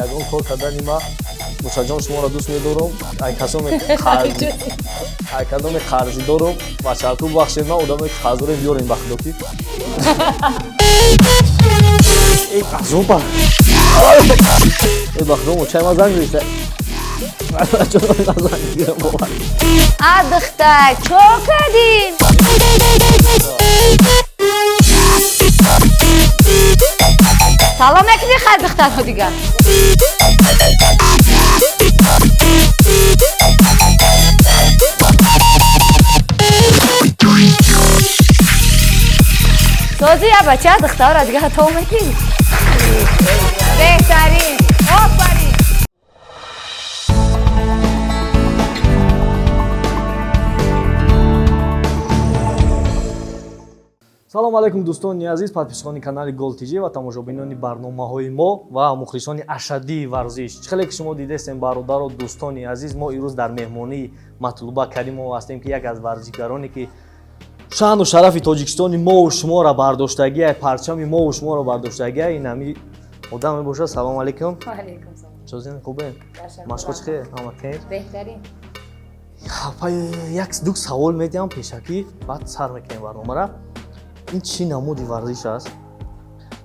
ягон кор кардани ма мушаҷон шуморо дӯст медорам. Ай кадоме қарзи дорам ва чарку бахшед ма одаме қарзоре биёрем ба худо ки эй азоба эй ба худо чай ма занг зишта Духтар, чо кардин? Салом накиди хай духтарҳо дигар. Сози я бача духтара дигар то мекини. Беҳтарин. Офарин. салому алайкум дӯстони азиз, подписчикони канали GOL.TJ ва тамошобинони барномаҳои мо ва мухлисони ашаддии варзиш. Чӣ хеле ки шумо дидестем бародару дӯстони азиз, мо имрӯз дар меҳмонии Матлюба Каримова ҳастем ки як аз варзишгароне ки шаъну шарафи тоҷикистони мову шуморо бардоштагия, парчами мову шуморо бардоштагия ин ҳами одам мебошад. Салому алайкум. Алайкум салом. Чозин хубе? Машқо чӣ хел? Ҳама хейр? Беҳтарин. Як дук савол медиҳам пешакӣ, баъд сар мекунем барномаро. ин чӣ намуди варзиш аст?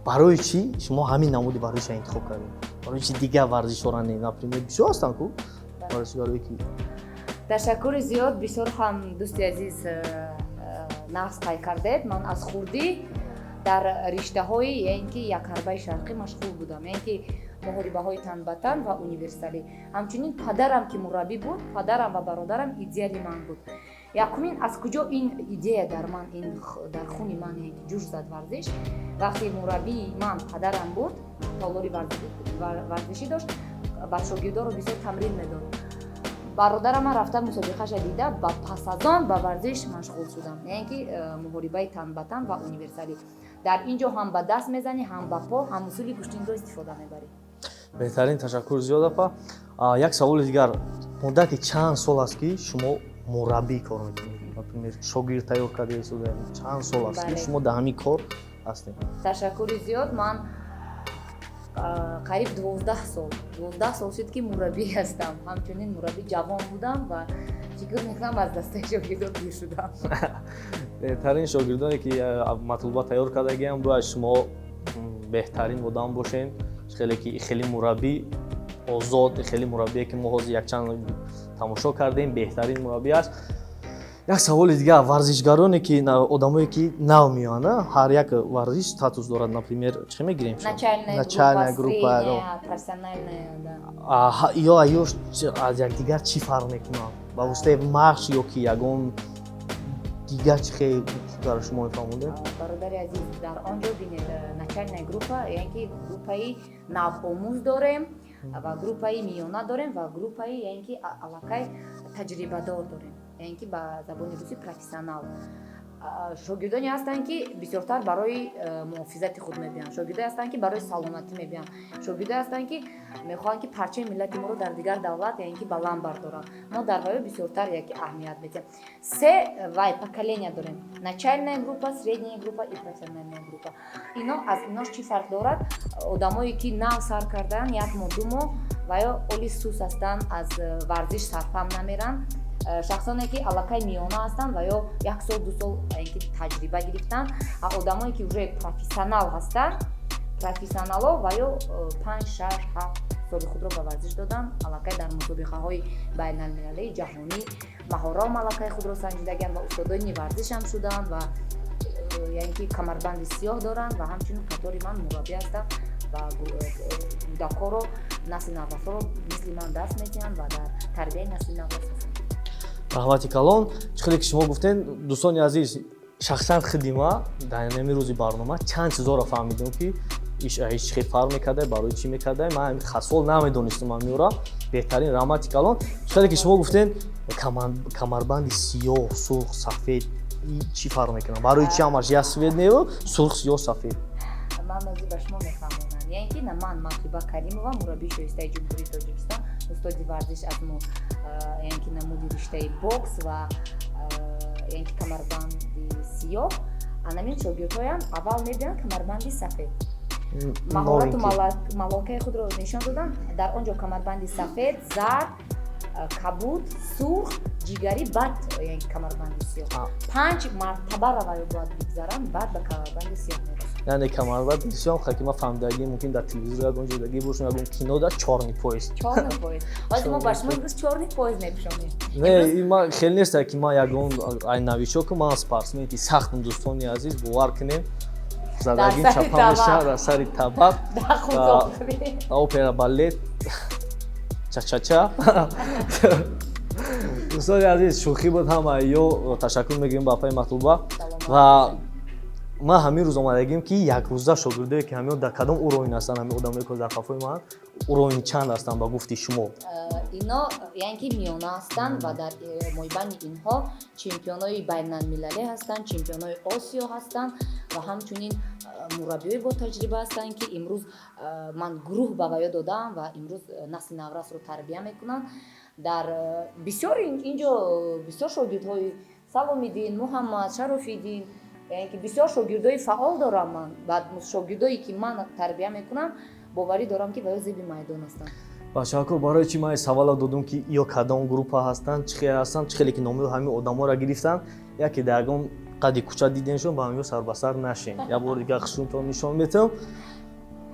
Барои чӣ шумо ҳамин намуди варзиша интихоб кардед? Барои чӣ дигар варзишҳоро не? Например, бисёр ҳастанд ку варзишгарои ки Ташаккури зиёд, бисёр ҳам дӯсти азиз нағз қай кардед. Ман аз хурдӣ дар риштаҳои яъне ки якҳарбаи шарқӣ машғул будам, яъне ки муҳорибаҳои тан ба тан ва универсалӣ. Ҳамчунин падарам ки мураббӣ буд, падарам ва бародарам идеали ман буд. Якумин аз куҷо ин идея дар ман, ин дар хуни ман ҷӯш зад варзиш. Вақте мураббии ман падарам буд, толори варзишӣ дошт, ба шогирдоро бисёр тамрин медод. Бародарам рафта мусобиқаша дида, ба пас аз он ба варзиш машғул шудам, яъне ки муҳорибаи тан ба тан ва универсалӣ. Дар ин ҷо ҳам ба даст мезанӣ, ҳам ба по, ҳам усули гӯштинро истифода мебарӣ. Беҳтарин, ташаккур зиёд апа. Як саволи дигар, муддати чанд сол аст ки шумо мураббӣ кор мекунед? Например, шогирд тайёр кардед, чанд сол аст ки шумо дар ҳамин кор ҳастед? Ташаккури зиёд. Ман қариб 12 сол шуд ки мураббӣ ҳастам. Ҳамчунин мураббӣ ҷавон будам ва фикр мекунам аз дастаи шогирдон дӯр шудам. Беҳтарин шогирдоне ки матлуба тайёр кардагиам, бояд шумо беҳтарин одам бошен. Хеле ки хеле мураббӣ озод, хеле мураббие ки мо ҳозир якчанд тамошо кардем, беҳтарин мураббӣ аст. Як саволи дигар, варзишгароне ки одамое ки нав меоянд, ҳар як варзиш статус дорад. Например, чӣ мегирем? Начальная группа, профессиональная, да. Ё аз якдигар чӣ фарқ мекунанд? Ба воситаи мағз ё ки ягон дигар чӣ хеле дар шумо мефаҳмонед? Бародари азиз, дар он ҷо бинед, начальная группа, яъне ки группаи навомӯз дорем ва группаи миёна дорем ва группаи яъне ки аллакай таҷрибадор дорем, яъне ки ба забони русӣ профессионал. Шогирдоне ҳастанд ки бисёртар барои муҳофизати худ мебиёнд, шогирдоне ҳастанд ки барои саломатӣ мебиёнд, шогирдоне ҳастанд ки мехоҳанд ки парчаи миллати моро дар дигар давлат яъне ки баланд бардоранд. Мо дар ҳаё бисёртар як аҳамият медиҳем. Се поколения дорем: начальная группа, средняя группа и профессиональная группа. Ино аз инош чӣ фарқ дорад? Одамое ки нав сар кардаанд, як мо ду мо ва ё оли сус ҳастанд, аз варзиш сарфам намеранд. Шахсоне ки аллакай миёна ҳастанд ва ё 1 сол 2 сол таҷриба гирифтанд. Одамое ки уже профессионал ҳастанд, профессионало ва ё 5 6 7 соли худро ба варзиш доданд. Аллакай дар мусобиқаҳои байналмилалии ҷаҳонӣ маҳорат аллакай худро санҷидагианд ва устодони варзиш ҳам шуданд ва яъне ки камарбанди сиёҳ доранд ва ҳамчунин қатори ман мураббӣ ҳастам ва кӯдакҳоро, насли навбасоро мисли ман даст медиҳанд ва дар тарбияи насли навбас ҳастанд. Раҳмати калон. Чӣ хеле ки шумо гуфтен, дӯстони азиз, шахсан хидима дар ҳамин рӯзи барнома чанд чизоро фаҳмидем ки ҳеч хел фарқ мекардай, барои чӣ мекардай. Ман хасол намедонистам ҳамиёра. Беҳтарин, раҳмати калон. Чӣ хеле ки шумо гуфтен, камарбанди сиёҳ, сурх, сафед чӣ фарқ мекунад? Барои чӣ ҳамаш я свет нево, сурх, сиёҳ, сафед? Ман мавзӯъ ба шумо мефаҳмонам. Яъне ки ман Матлюба Каримова, мураббии шоистаи ҷумҳурии Тоҷикистон, устоди варзиш аз яъне ки намуди риштаи бокс ва яъне ки камарбанди сиёҳ. Анамин шогирдҳоям аввал мебиёнд камарбанди сафед. маҳорату малокаи худро нишон додам. Дар он ҷо камарбанди сафед, зард, кабуд, сурх, ҷигари, баъд камарбанди сиёҳ. 5 мартаба раваё бояд бигзарам, баъд ба камарбанди сиёҳ мерасам. Яъне камарбанди сиёҳ хати ма фаҳмидагӣ мумкин дар телевизор ягон ҷойдагӣ бошум ягон кино дар чорни пояс. Чорни пояс. Ҳозир мо ба шумо имрӯз чорни пояс мепӯшонем. Не, ма хеле нест ки ма ягон ай навишо ки ман спортсмен ки сахтам дӯстони азиз бовар кунем. Задагим чапа меша дар сари табақ. Опера балет. Ча-ча-ча. Дӯстони азиз, шӯхӣ буд ҳама ё ташаккур мегӯем ба апаи Матлюба. Ва ма ҳамин рӯз омадагим ки якрӯза шогирдое ки ҳамин дар кадом уровень ҳастанд, ҳамин одамое ки дар қафои ман уровни чанд ҳастанд ба гуфти шумо? Ино яъне ки миёна ҳастанд ва дар мойбайни инҳо чемпионои байналмилалӣ ҳастанд, чемпионои Осиё ҳастанд ва ҳамчунин мураббиёи бо таҷриба ҳастанд ки имрӯз ман гурӯҳ ба ваё додам ва имрӯз насли наврасро тарбия мекунанд. Дар бисёр инҷо бисёр шогирдҳои Саломиддин, Муҳаммад, Шарофиддин, яъне ки бисёр шогирдои фаъол дорам ман ва шогирдое ки ман тарбия мекунам боварӣ дорам ки ваё зеби майдон ҳастанд. Бачаҳако барои чӣ ман савола додум ки ё кадом группа ҳастанд, чӣ хел ҳастанд, чӣ хеле ки номи ҳамин одаморо гирифтанд, яке дар ягон қади кӯча диденшон ба ҳамин сар ба сар нашен. Як бори дигар хушрунтон нишон метавам.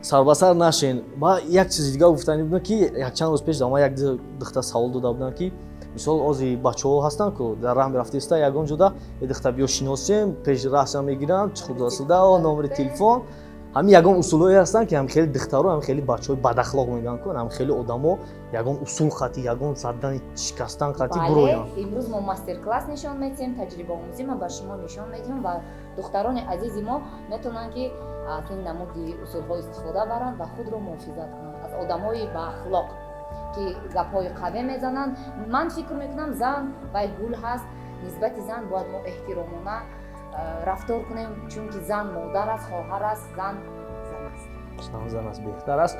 Сар ба сар нашен. Ва як чизи дигар гуфтанӣ будам ки якчанд рӯз пеш дар ман як духтар савол дода буданд ки мисол ози бачаҳо ҳастанд ки дар раҳ мерафтиста ягон ҷода духтар биё шиносем, пеш раҳша мегиранд, чӣ худ расида, номери телефон. Ҳамин ягон усулҳое ҳастанд ки ҳам хеле духтаро, ҳам хеле бачаҳои бадахлоқ мегӯянд ки ҳам хеле одамо ягон усул хати, ягон задани шикастан хати буроянд. Имрӯз мо мастер-класс нишон медиҳем, таҷрибаомӯзӣ ма ба шумо нишон медиҳем ва духтарони азизи мо метавонанд ки аз ин намуди усулҳо истифода баранд ва худро муҳофизат кунанд аз одамои баахлоқ ки гапҳои қаве мезананд. Ман фикр мекунам зан вай гул ҳаст, нисбати зан бояд мо эҳтиромона рафтор кунем, чунки зан модар аст, хоҳар аст, зан аст. Зан аст беҳтар аст.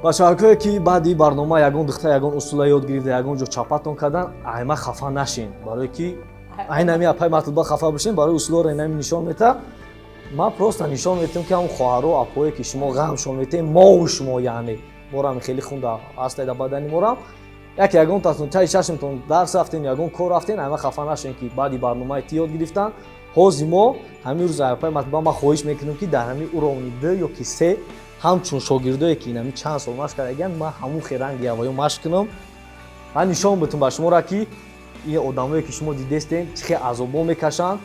Бачаҳакое ки баъди барнома ягон духтар ягон усула ёд гирифта, ягон ҷо чапатон кардан, айма хафа нашен. Барое ки айнами апаи Матлюба хафа бошен, барои усулҳоро айнами нишон мета. Ман просто нишон метем ки ҳам хоҳаро апое ки шумо ғамшон метем, мову шумо яъне морам хеле хунда ҳастед дар бадани морам. Яке ягон татун чай чашмтон дарс рафтен, ягон кор рафтен, айма хафа нашен ки баъди барномаи ти ёд гирифтан. Ҳозир мо ҳамин рӯз апаи Матлюба ма хоҳиш мекунем ки дар ҳамин уровни 2 ё ки 3 ҳамчун шогирдое ки инами чанд сол машқ кардагиянд, ман ҳамун херанги аввоё машқ кунам. Ман нишон бутум ба шуморо ки ин одамое ки шумо дидестен чӣ хел азобо мекашанд.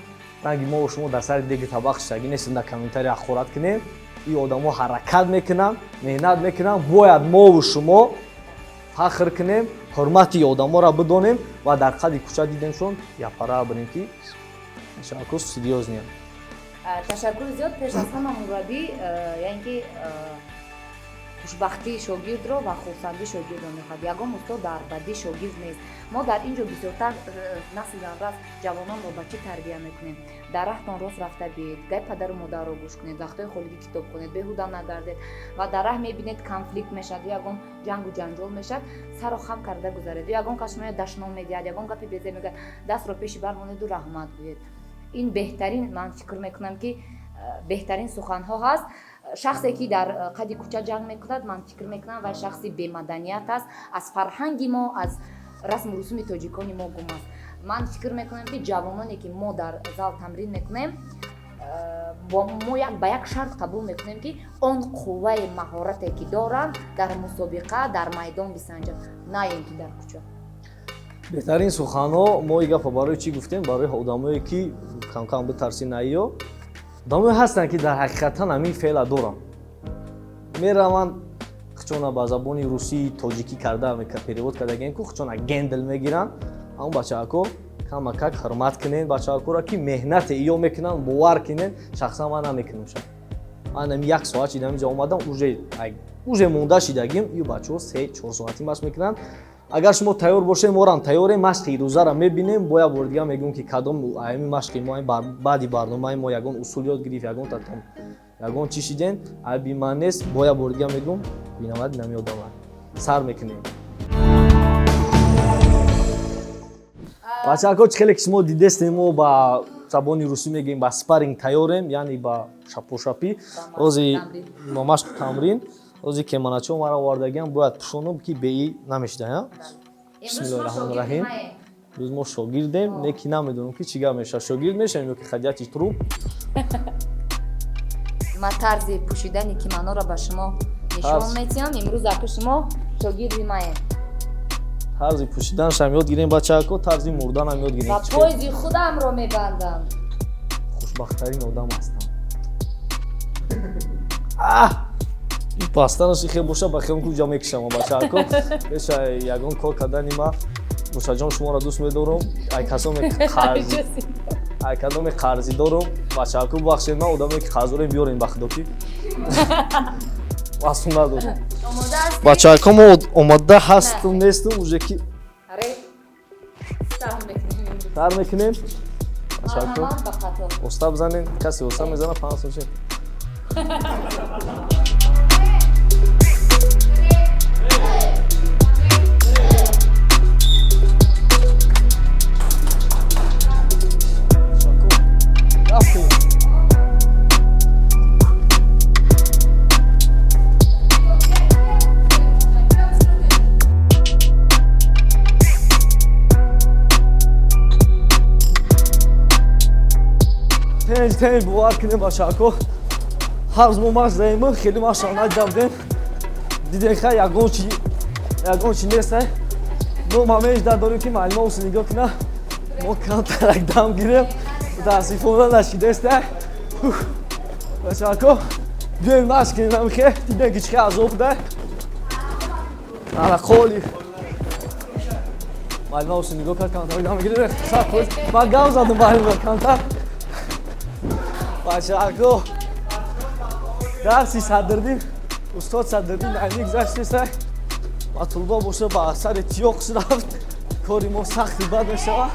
Ранги мо шумо дар сари деги табақ шагӣ нестем дар комментария ахорат кунем. Ин одамо ҳаракат мекунанд, меҳнат мекунанд. Бояд мову шумо фахр кунем, ҳурмати одаморо бидонем ва дар қади кӯча дидемшон япара бирем ки ташаккур серьёзнее. Ташаккур зиёд. Пеш аз ҳама мураббӣ яъне ки хушбахтии шогирдро ва хурсандии шогирдро мехоҳад. Ягон устод дар бадии шогирд нест. Мо дар ин ҷо бисёртар насли ҷавонрас ҷавононро ба чӣ тарбия мекунем? Дар раҳтон рост рафта биед, гап падару модарро гӯш кунед, вақтҳои холигӣ китоб хонед, беҳуда нагардед ва дар раҳ мебинед конфликт мешавад, ягон ҷангу ҷанҷол мешавад, саро хам карда гузаред, ягон кас шумо дашном медиҳад, ягон гапи безе мегӯяд, дастро пеши бар монеду раҳмат гӯед. Ин беҳтарин, ман фикр мекунам ки беҳтарин суханҳо ҳаст. Шахсе ки дар қади кӯча ҷанг мекунад, ман фикр мекунам вай шахси бемаданият аст, аз фарҳанги мо, аз расму русуми тоҷикони мо гум аст. Ман фикр мекунам ки ҷавононе ки мо дар зал тамрин мекунем, мо ба як шарт қабул мекунем ки он қувваи маҳорате ки доранд дар мусобиқа, дар майдон бисанҷанд, на ин ки дар кӯча. беҳтарин суханҳо мо ин гапа барои чӣ гуфтем? Барои одамое ки камкам битарсин айё одамое ҳастанд ки дар ҳақиқатан ҳамин феъла доранд. Мераванд хучона ба забони русӣ, тоҷикӣ карда перевод кардагием ки хучона гендл мегиранд. ҳамон бачаҳако камакак ҳурмат кунед бачаҳакоро ки меҳнате иё мекунанд, бовар кунед. Шахсан ман намекунам шад. Ман як соат шида инҷа омадам, уже монда шидагим, ин бачаҳо 3-4 соати машқ мекунанд. Агар шумо тайёр бошед, морам тайёрем, машқи рӯзаро мебинем. Бояд бори дигар мегӯям ки кадом ҳамин машқи мо баъди барномаи мо ягон усул ёд гирифт, ягон чӣ шидем, айби ман нест. Бояд бори дигар мегӯям, бинавад намёдамад. Сар мекунем. Бачаҳако чӣ хеле ки шумо дидестем, мо ба забони русӣ мегӯем ба спарринг тайёрем, яъне ба шапошапӣ. Рози машқ тамрин, рози кеманачо мара овардагиам, бояд пушонам ки беи намешидаям. Бисмиллоҳирраҳмонирраҳим. Рӯз мо шогирдем, не ки намедонам ки чӣ гап мешавад. Шогирд мешавем ё ки хадияти труп. Ма тарзи пӯшидани кимоноро ба шумо нишон медиҳам. Имрӯз аки шумо шогирди маем. Тарзи пӯшиданашам ёд гирем бачаҳако, тарзи мурданам ёд гирем. Ва поязи худамро мебандам. Хушбахттарин одам ҳастам. ин пастанаши хел боша ба хелон куҷа мекишам бачаҳако. Беша ягон кор кардани ма. Нӯшаҷон шуморо дӯст медорам. Ай кадоме қарзи дорам. Бачаҳако бубахшед, ман одаме ки қарзорем биёрем ба худо ки. Масъул надорам. Бачаҳако мо омода ҳастум нестум уже ки стар мекунем. Бачаҳако оста бизанем. Касе оста мезана панасоче. Тен бувар кунем бачаҳако. Ҳарз мо машқ заем, хеле машқ надидам. Дидем ха ягон чи нест. Мо мамеҷда дорем ки маълима уси нигоҳ куна. Мо контракт дам гирем. Мутаассифона нашидест. Бачаҳако биёем машқ кунем намихе. Дидем ки чӣ хел азоб буда. Ана холи. Маълима уси нигоҳ кард, контракт дам гирем. Ман гам задам маълима контракт. Бачаҳако дарси Садрдин, устод Садрдин айни гузаштеса. Матлюба боша ба асари тиёқс рафт. Кори мо сахти бад мешавад.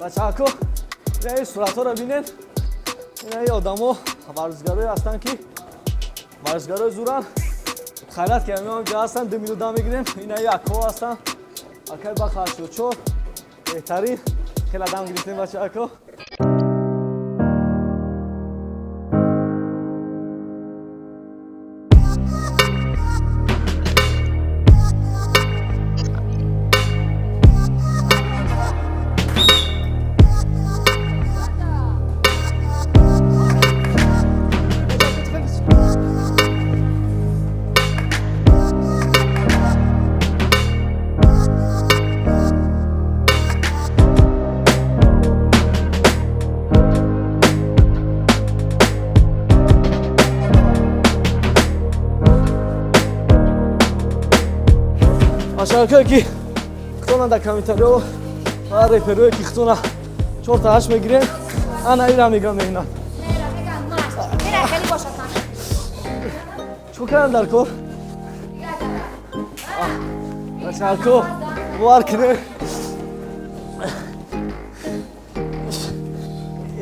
Бачаҳако ин суратҳоро бинед. Ин одамо варзишгарои ҳастанд ки варзишгарои зӯран. Хайрат ки ҳамаён ҷо ҳастанд, 2 минут дам мегирем. Ин акҳо ҳастанд. Акаи ба 84 беҳтарин. Хеле дам гирифтем бачаҳако. Бачаҳако ки хитона дар комментариҳо ва реперҳое ки хитона 4-8 мегирем, ана ира мегӯям меҳнат. Чӣ кардам дар кор? Бачаҳако бовар кунем.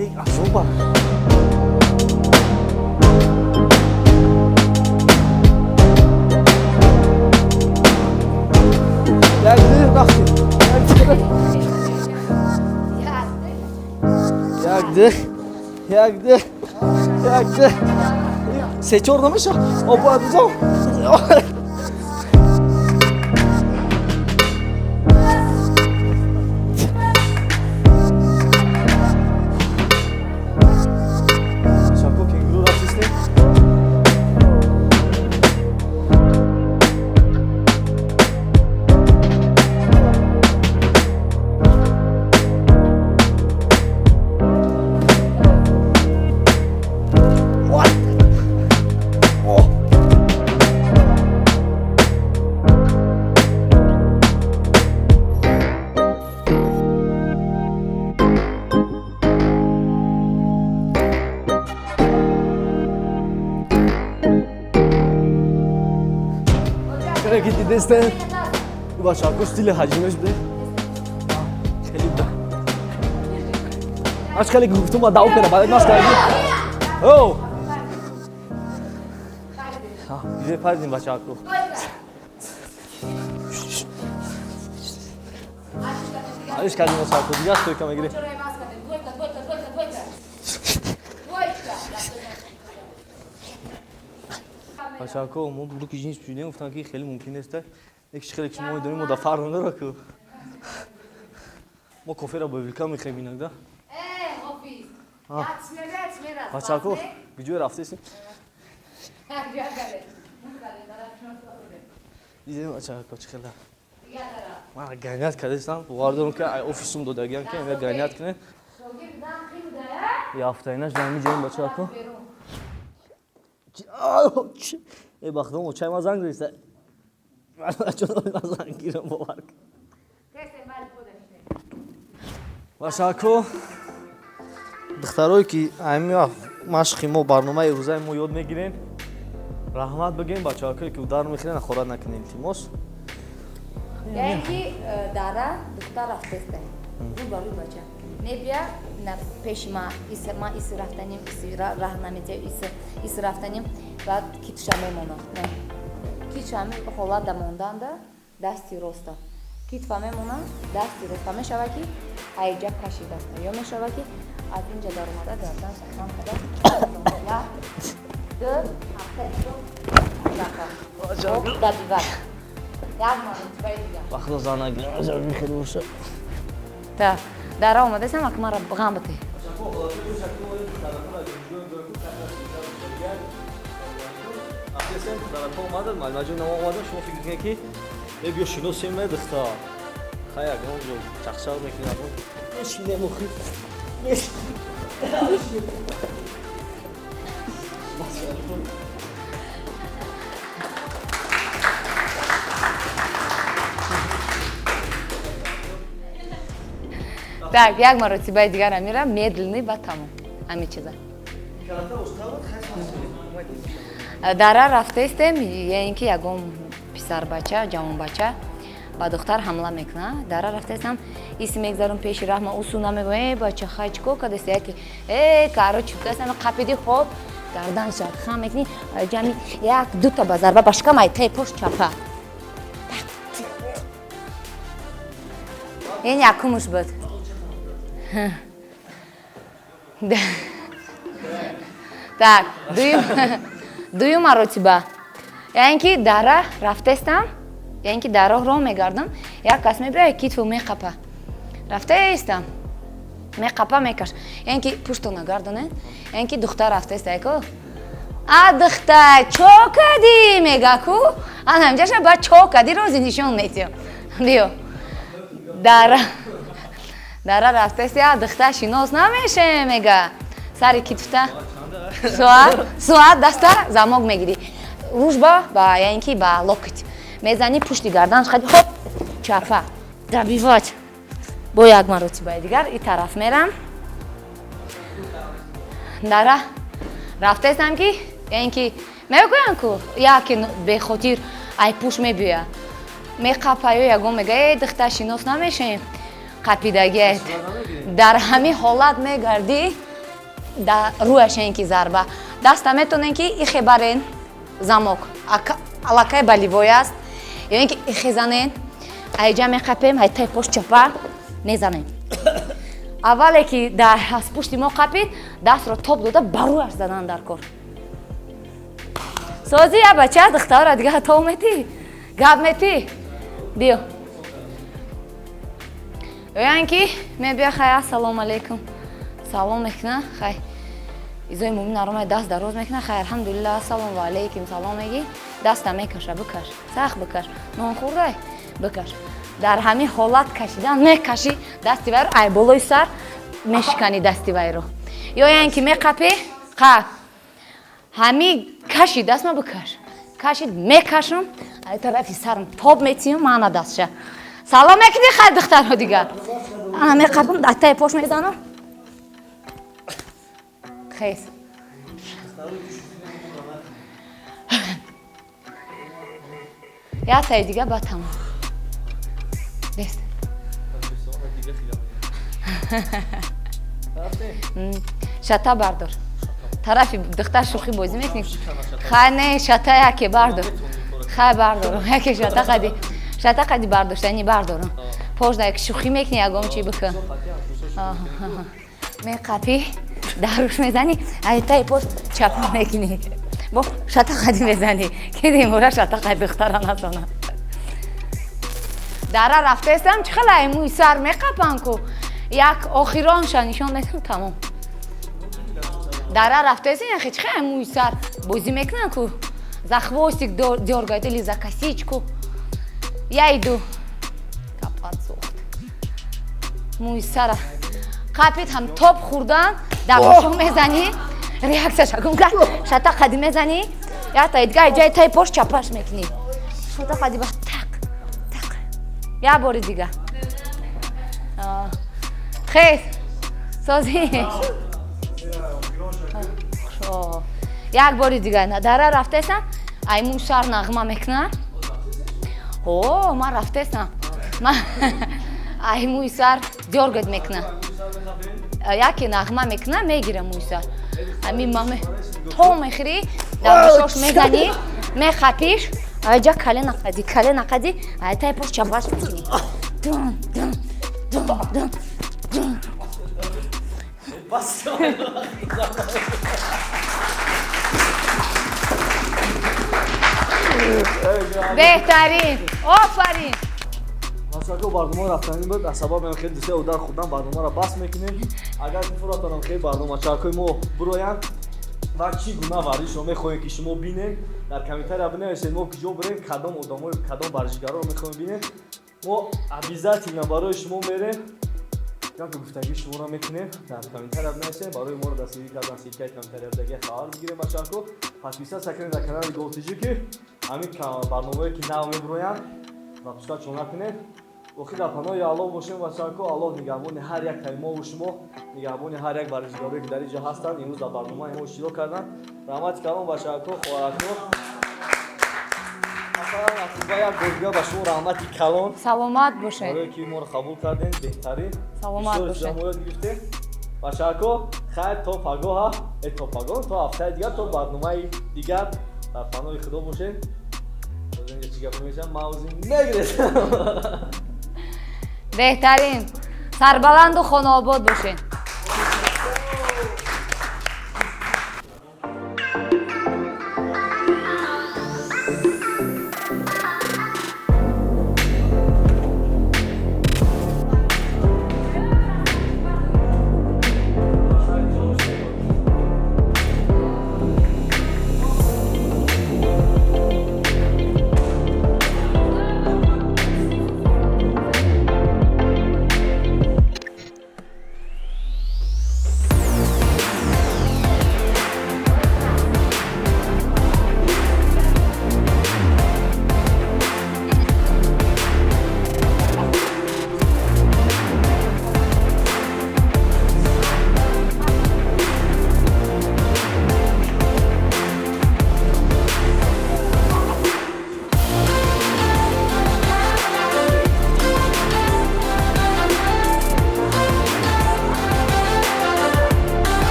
Эй, азоба. Як се-чор намеша. Обояд бизам. Шако кенгуру рафтистем. Ки дидестен бачаҳако стили ҳаҷимеш буде. Хеле да. Ашкали гуфтум ба дав пера балед маш карди. О! Бие падин бачаҳако. Алиш кардим Бачако, дигар стойка мегирем. Бачако, мо дуруки ҷинс пӯшидем, гуфтам ки хеле мумкин нест як чӣ хеле ки шумо дорем, мо да фарқ надора ку. Мо коферо ба вилка мехоем инак да. Хофиз. Бачако, биҷои рафтесим. Дидем Бачако чӣ хеле. Ман ганят кардестам, вардорам ки офисум додагиам ки ин ганят кине. Яфтаинаш дар миҷоем Бачако. Бахтам чай ма занг реста. Занг гирам бовар. Бачако, духтарое ки ами машқи мо барномаи рӯзаи мо ёд мегирем. Раҳмат бигем бачаҳое ки удар мехӯрен хӯрад накунед илтимос. Яъне ки дара духтар рафтеста. Рӯ бача. Мебия на пеши ма ис рафтаним, ис раҳнамете, ис рафтаним, баъд китша мемонад. Китша ҳолат монданда дасти роста. Китфа мемонад, дасти роста мешава ки айҷа кашидаста. Ё мешава ки аз инҷа дар омада гардан сахам када. Вақто занагирам хеле боша. Та, дара омадасам акмара ғам бите. Шумо фикр кунед ки мебиё шиносем духтар. Хай як онҷо чахчақ мекунад. Мешинем охир. Так, як маротибаи дигар амира медленный ва тамом. Ҳамин чиза. Дара рафтестем, яъне ки ягон писарбача, ҷавонбача ба духтар ҳамла мекунад. Дара рафтестам, иси мегзарум пеши раҳма усуна мегӯям, бача хай чӣ кор кардасти? Яки каро чиптасам қапиди хоб, гардан шад хам мекунӣ, ҷами як дута ба зарба башкам ай тай пош чапа. Ин якумуш буд. Так, дуюм маротиба. Яъне ки дара рафтестам, яъне ки дара роҳ мегардам, як кас мебира китфу меқапа. Рафтестам, меқапа мекаш. Яъне ки пушту нагардонед, яъне ки духтар рафтеста ку. Духтар, чо кади мега ку? Ҳамҷаша ба чо кади рози нишон метиё. Биё. Дара рафтеста, духтар шинос намеше мега. Сари китфта. Суат даста замок мегири. Ружба ба яъне ки ба локит. Мезани пушти гарданш хади хоп чапа. Забивот. Бо як маротибаи дигар и тараф мерам. Дара рафтестам ки яъне ки мегӯям ку яке бехотир ай пуш мебиёя. Меқапаю ягон мега духтар шинос намешем. Қапидагиет. Дар ҳамин ҳолат мегарди да рӯяш яъне ки зарба. Даста метонен ки ихе барен замок. Аллакай ба ливой аст. Яъне ки ихе занен. Айҷа меқапем, ай тай пош чапа мезанем. Аввале ки аз пушти мо қапид, дастро топ дода ба рӯяш задан дар кор. Сози я бача духтара дигар то метӣ? Гап метӣ? Биё. Яъне ки мебия хай ассалому алайкум. Салом мекуна, хай. Изои муъмин аромай даст дароз мекуна, хай алҳамдулилла, ассалому алайкум, салом меги, даста мекаша, бикаш, сахт бикаш, нон хӯрдай, бикаш. Дар ҳамин ҳолат кашидан мекаши дасти вайро, ай болои сар мешикани дасти вайро. Ё яъне ки меқапе, қап. Ҳамин каши дастма бикаш. Кашид мекашам, ай тарафи сарм тоб метиём, мана дастша. Салом мекунӣ хай духтарҳо дигар. Ана меқапам, дай пош мезанам. Хейс. Я сай дига ба тамом. Дест. Шата бардор. Тарафи духтар шухи бозӣ мекунӣ. Хай не шата яке бардор. Хай бардор. Яке шата қади. Шата қади бардоштани бардорам. пожда як шухӣ мекунӣ ягон чӣ бикун. Меқапӣ, даруш мезанӣ, айтаи пост чапа мекунӣ. Бо шатақади мезанӣ. Ки демора шатақаи Духтара насона. Дара рафтаестам чӣ хела имӯи сар меқапан ку. Як охиронша нишон дадам тамом. Дара рафтаестам яхи чӣ хела имӯи сар бозӣ мекунан ку. За хвостик дёргад или за косичку. Яйду. Капат сохт. Имӯи сара. Қапит ҳам топ хурдан, дарушо мезанӣ. Реаксияша кун ка шатақади мезанӣ. Ята идга ҷай тай пош чапаш мекунӣ. Шатақади ба так. Я бори дига. Хейр. Созӣ. Як бори дига дара рафтаесам, аймӯ сар нағма мекунам. О, ман рафтаесам. Ман аймӯи сар дёргад мекунам. Яке нағма мекунам, мегирам мӯи сар. Ами маме то мехирӣ, дарбишош мезанӣ, мехапиш, аҷа кале нақади, айтай пош чапаш мекунӣ. Дун, дун, дун, дун, дун. Беҳтарин, офарин. Масако барнома рафтанӣ буд, аз сабаби ин хеле дусия удар худан барномаро бас мекунем. Агар фуратонам хеле барномачакои мо буроянд ва чӣ гуна варзишро мехоҳем ки шумо бинед, дар комментария бинависед, мо куҷо бурем, кадом одамои кадом варзишгароро мехоҳем бинед. Мо обязательно барои шумо мерем. Ки гуфтагии шуморо мекунем, дар комментария бинависед, барои моро дастгирӣ кардан силкаи комментариядagi хабар бигирем бачако. Подписаться кунед дар канали GOL.TJ ки ҳамин барномаҳое ки нав мебуроянд ва пускачон накунед. Охир дар паноҳи Аллоҳ бошем бачако. Аллоҳ нигаҳбони ҳар як таймову шумо, нигаҳбони ҳар як варзишгароие ки дар инҷо ҳастанд, имрӯз дар барномаи мо иштирок карданд. Раҳмати калон бачако, хӯракҳо. Бояд бозига ба шумо раҳмати калон. Саломат бошед. Барое ки моро қабул кардем, беҳтарин. Саломат бошед. Мо ёд гирифтем. Бачако, хайр то пагоҳа, то пагоҳ, то ҳафтаи дигар, то барномаи дигар дар паноҳи Худо бошед. Озинҷа чӣ гап мешам, ман ӯзим мегиресам. Беҳтарин. Сарбаланду хонаобод бошед.